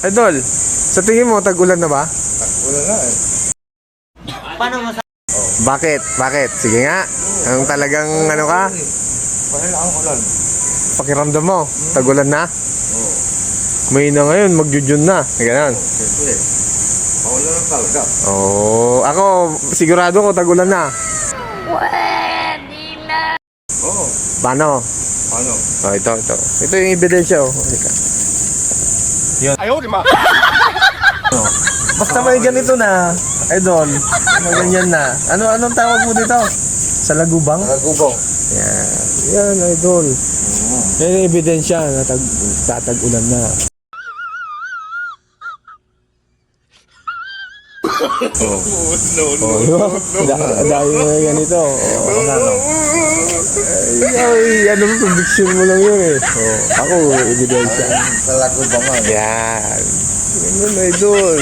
Idol, sa tingin mo, tag-ulan na ba? Tag-ulan na eh. Paano mo sa... Bakit? Bakit? Sige nga. Ang talagang ano ka? Paano ang ulan? Pakiramdam mo, tag-ulan na? Oo. May na ngayon, mag-June na. Ganun. Siyempre. Paulan na talaga. Oo. Ako, sigurado ko, tag-ulan na. Oo. Paano? Paano? Oh, ito. Ito yung ebidensya, oh. Halika. Ayaw, di ma! Basta may ganito na, idol. May ganyan na. Anong tawag mo dito? Sa lagubang? Nagubong. Yan, idol. Yan yung ebidensya na tatag-ulan na. No. Dahil mo ganito. Ano mo, prediction mo lang yun eh. Ako, ebidensya. Sa lagubang nga. Yan. Ganun, idol.